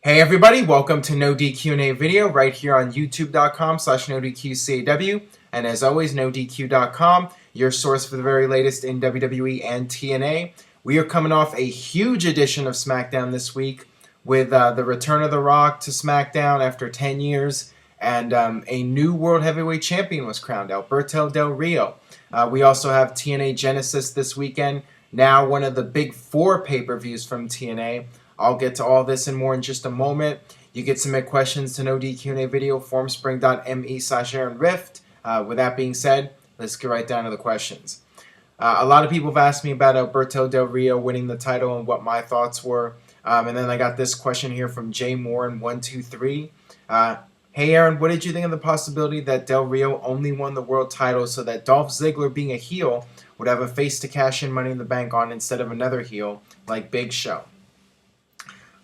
Hey everybody, welcome to NoDQ&A video right here on youtube.com/NoDQCAW, and as always, NoDQ.com, your source for the very latest in WWE and TNA. We are coming off a huge edition of SmackDown this week with the return of The Rock to SmackDown after 10 years, and a new World Heavyweight Champion was crowned, Alberto Del Rio. We also have TNA Genesis this weekend, now one of the big four pay-per-views from TNA. I'll get to all this and more in just a moment. You can submit questions to NoDQ&A video, formspring.me/AaronRift. With that being said, let's get right down to the questions. A lot of people have asked me about Alberto Del Rio winning the title and what my thoughts were. And then I got this question here from Jay Moore in 123. Hey Aaron, what did you think of the possibility that Del Rio only won the world title so that Dolph Ziggler, being a heel, would have a face to cash in Money in the Bank on instead of another heel like Big Show?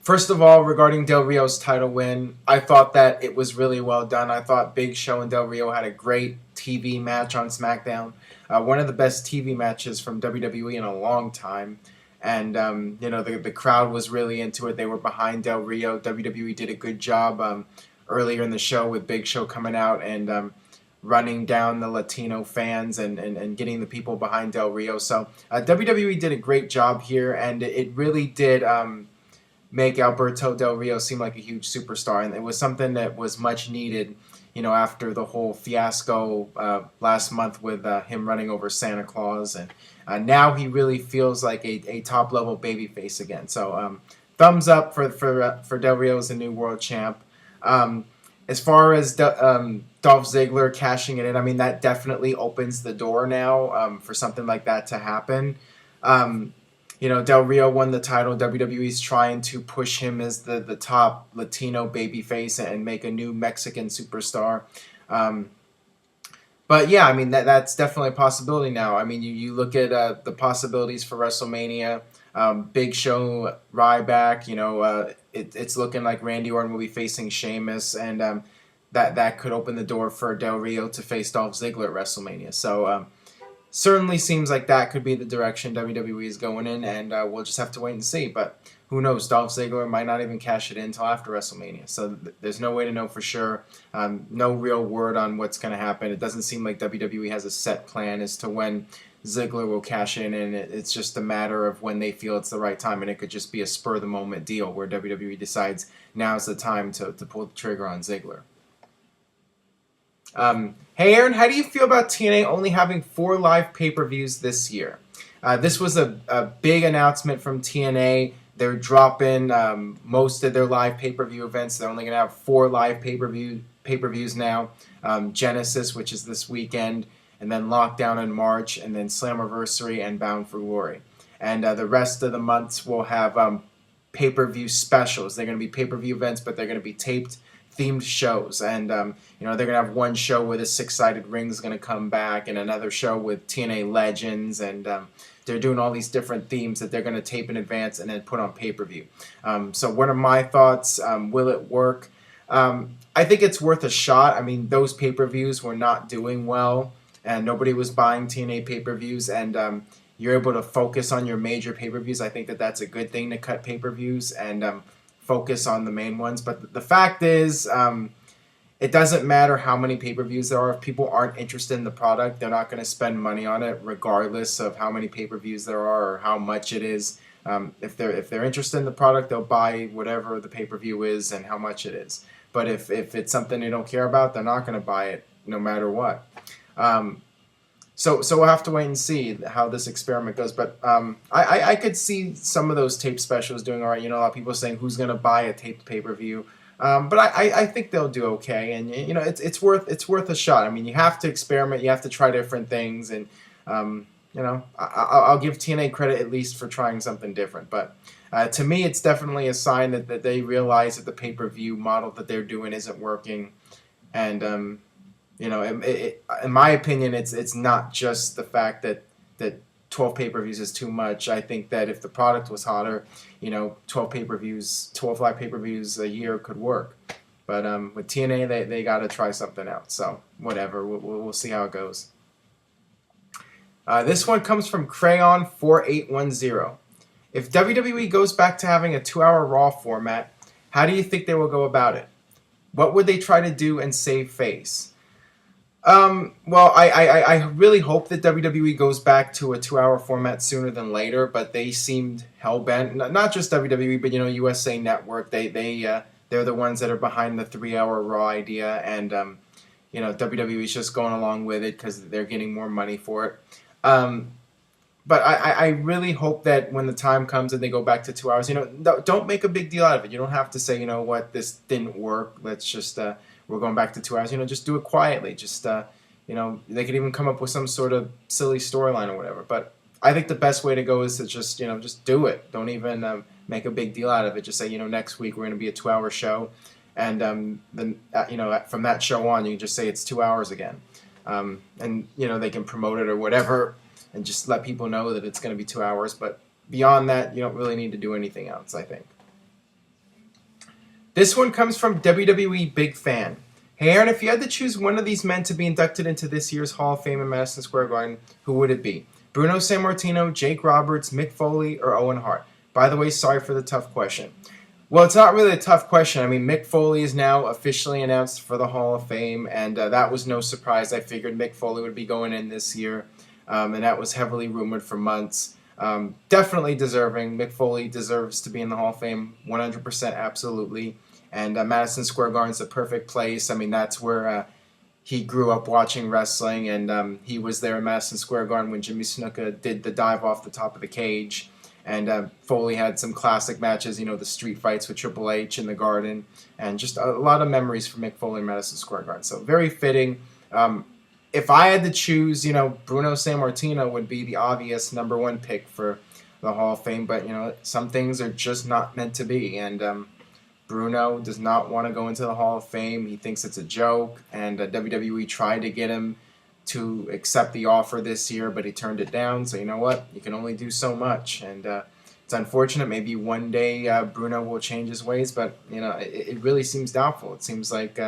First of all, regarding Del Rio's title win, I thought that it was really well done. I thought Big Show and Del Rio had a great TV match on SmackDown. One of the best TV matches from WWE in a long time. And, the crowd was really into it. They were behind Del Rio. WWE did a good job earlier in the show with Big Show coming out and running down the Latino fans and getting the people behind Del Rio. So WWE did a great job here, and it really did make Alberto Del Rio seem like a huge superstar, and it was something that was much needed, after the whole fiasco last month with him running over Santa Claus, and now he really feels like a top-level babyface again. So thumbs up for Del Rio as a new world champ. As far as Dolph Ziggler cashing it in, I mean, that definitely opens the door now for something like that to happen. Del Rio won the title. WWE's trying to push him as the top Latino babyface and make a new Mexican superstar. But yeah, I mean, that's definitely a possibility now. I mean, you look at the possibilities for WrestleMania. Big Show, Ryback, it's looking like Randy Orton will be facing Sheamus, and that could open the door for Del Rio to face Dolph Ziggler at WrestleMania. So certainly seems like that could be the direction WWE is going in, and we'll just have to wait and see. But who knows? Dolph Ziggler might not even cash it in until after WrestleMania. So there's no way to know for sure. No real word on what's going to happen. It doesn't seem like WWE has a set plan as to when Ziggler will cash in, and it's just a matter of when they feel it's the right time, and it could just be a spur-of-the-moment deal where WWE decides now's the time to pull the trigger on Ziggler. Hey Aaron, how do you feel about TNA only having 4 live pay-per-views this year? This was a big announcement from TNA. They're dropping most of their live pay-per-view events. They're only going to have 4 live pay-per-views now. Genesis, which is this weekend, and then Lockdown in March, and then Slammiversary and Bound for Glory. And the rest of the months will have pay-per-view specials. They're going to be pay-per-view events, but they're going to be taped themed shows, and they're gonna have one show where the 6-sided ring is gonna come back, and another show with TNA legends, and they're doing all these different themes that they're gonna tape in advance and then put on pay-per-view. So what are my thoughts? Will it work? I think it's worth a shot. I mean, those pay-per-views were not doing well, and nobody was buying TNA pay-per-views, and you're able to focus on your major pay-per-views. I think that's a good thing, to cut pay-per-views and focus on the main ones. But the fact is, it doesn't matter how many pay-per-views there are. If people aren't interested in the product, they're not going to spend money on it, regardless of how many pay-per-views there are or how much it is. If they're interested in the product, they'll buy whatever the pay-per-view is and how much it is. But if it's something they don't care about, they're not going to buy it no matter what. So we'll have to wait and see how this experiment goes. But I could see some of those tape specials doing all right. A lot of people are saying, who's going to buy a taped pay-per-view? But I think they'll do okay. And, it's worth a shot. I mean, you have to experiment. You have to try different things. And, I'll give TNA credit at least for trying something different. But to me, it's definitely a sign that they realize that the pay-per-view model that they're doing isn't working. And, in my opinion, it's not just the fact that 12 pay-per-views is too much. I think that if the product was hotter, 12 live pay-per-views a year could work. But with TNA, they got to try something out. So whatever, we'll see how it goes. This one comes from Crayon4810. If WWE goes back to having a 2-hour Raw format, How do you think they will go about it? What would they try to do and save face? Well, I really hope that WWE goes back to a 2-hour format sooner than later, but they seemed hell-bent. Not just WWE, but, USA Network. They're the ones that are behind the 3-hour Raw idea, and, WWE's just going along with it because they're getting more money for it. But I really hope that when the time comes and they go back to 2 hours, don't make a big deal out of it. You don't have to say, what, this didn't work. Let's just, we're going back to 2 hours. Just do it quietly. Just, they could even come up with some sort of silly storyline or whatever. But I think the best way to go is to just, just do it. Don't even make a big deal out of it. Just say, next week we're going to be a 2-hour show. And then, from that show on, you can just say it's 2 hours again. And, they can promote it or whatever, and just let people know that it's going to be 2 hours. But beyond that, you don't really need to do anything else, I think. This one comes from WWE Big Fan. Hey, Aaron, if you had to choose one of these men to be inducted into this year's Hall of Fame in Madison Square Garden, who would it be? Bruno Sammartino, Jake Roberts, Mick Foley, or Owen Hart? By the way, sorry for the tough question. Well, it's not really a tough question. I mean, Mick Foley is now officially announced for the Hall of Fame, and that was no surprise. I figured Mick Foley would be going in this year. And that was heavily rumored for months. Definitely deserving. Mick Foley deserves to be in the Hall of Fame, 100%, absolutely. And Madison Square Garden's the perfect place. I mean, that's where he grew up watching wrestling, and he was there in Madison Square Garden when Jimmy Snuka did the dive off the top of the cage. And Foley had some classic matches, the street fights with Triple H in the Garden, and just a lot of memories for Mick Foley in Madison Square Garden. So very fitting. If I had to choose, Bruno Sammartino would be the obvious number one pick for the Hall of Fame. But, some things are just not meant to be. And Bruno does not want to go into the Hall of Fame. He thinks it's a joke. And WWE tried to get him to accept the offer this year, but he turned it down. So you know what? You can only do so much. And it's unfortunate. Maybe one day Bruno will change his ways. But, it really seems doubtful. It seems like...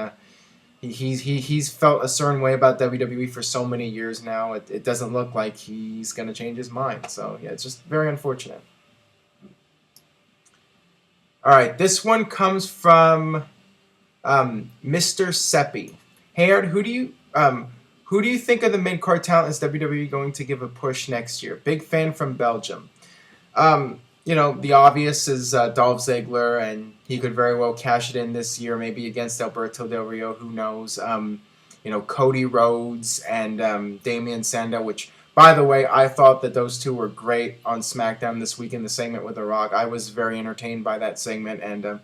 He's felt a certain way about WWE for so many years now. It doesn't look like he's going to change his mind. So, yeah, it's just very unfortunate. All right, this one comes from Mr. Seppi. Hey, Aaron, who do you think of the mid-card talent is WWE going to give a push next year? Big fan from Belgium. The obvious is Dolph Ziggler, and he could very well cash it in this year, maybe against Alberto Del Rio, who knows. Cody Rhodes and Damian Sandow, which, by the way, I thought that those two were great on SmackDown this week in the segment with The Rock. I was very entertained by that segment, and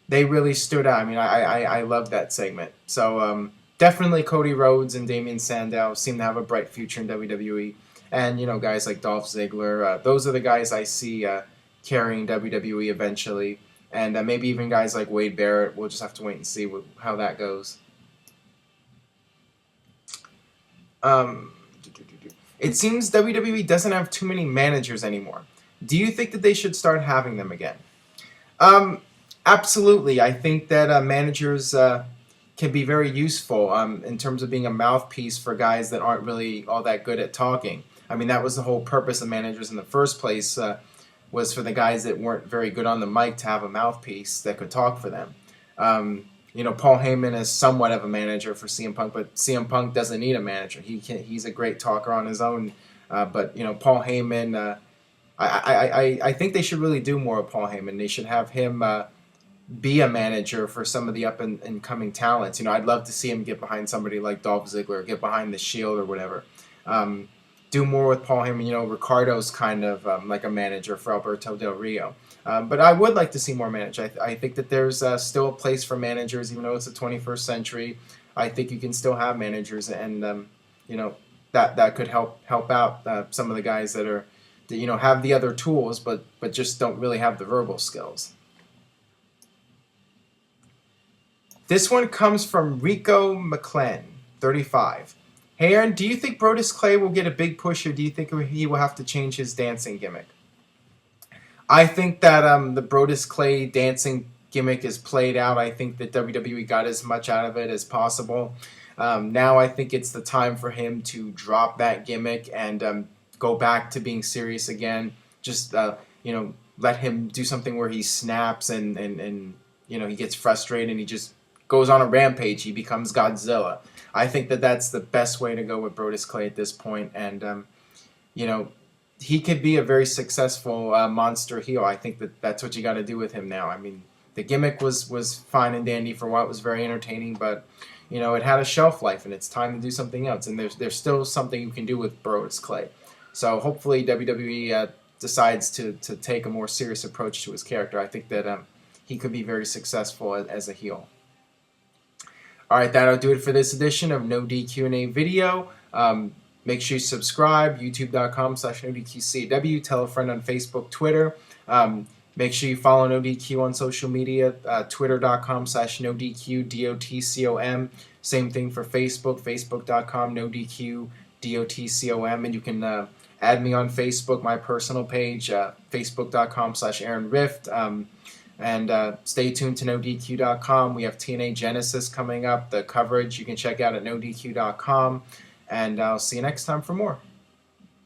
they really stood out. I mean, I loved that segment. So definitely Cody Rhodes and Damian Sandow seem to have a bright future in WWE. And, guys like Dolph Ziggler, those are the guys I see carrying WWE eventually, and maybe even guys like Wade Barrett. We'll just have to wait and see how that goes. It seems WWE doesn't have too many managers anymore. Do you think that they should start having them again? Absolutely. I think that managers can be very useful in terms of being a mouthpiece for guys that aren't really all that good at talking. I mean, that was the whole purpose of managers in the first place, was for the guys that weren't very good on the mic to have a mouthpiece that could talk for them. Paul Heyman is somewhat of a manager for CM Punk, but CM Punk doesn't need a manager. He's a great talker on his own. But Paul Heyman, I think they should really do more with Paul Heyman. They should have him be a manager for some of the up and coming talents. I'd love to see him get behind somebody like Dolph Ziggler, get behind the Shield or whatever. Do more with Paul Heyman. Ricardo's kind of like a manager for Alberto Del Rio. But I would like to see more managers. I think that there's still a place for managers, even though it's the 21st century. I think you can still have managers, and that could help out some of the guys that have the other tools, but just don't really have the verbal skills. This one comes from Rico McClen, 35. Hey, Aaron, do you think Brodus Clay will get a big push, or do you think he will have to change his dancing gimmick? I think that the Brodus Clay dancing gimmick is played out. I think that WWE got as much out of it as possible. Now I think it's the time for him to drop that gimmick and go back to being serious again. Just, let him do something where he snaps and he gets frustrated and he just goes on a rampage. He becomes Godzilla. I think that that's the best way to go with Brodus Clay at this point, and he could be a very successful monster heel. I think that that's what you got to do with him now. I mean, the gimmick was fine and dandy for a while. It was very entertaining, but it had a shelf life, and it's time to do something else. And there's still something you can do with Brodus Clay. So hopefully WWE decides to take a more serious approach to his character. I think that he could be very successful as a heel. All right, that'll do it for this edition of No DQ&A video. Make sure you subscribe, youtube.com/NoDQCAW. Tell a friend on Facebook, Twitter. Make sure you follow NoDQ on social media, twitter.com/NoDQDOTCOM. Same thing for Facebook, facebook.com, NoDQDOTCOM. And you can add me on Facebook, my personal page, facebook.com/AaronRift. And stay tuned to NoDQ.com. We have TNA Genesis coming up. The coverage you can check out at NoDQ.com. And I'll see you next time for more.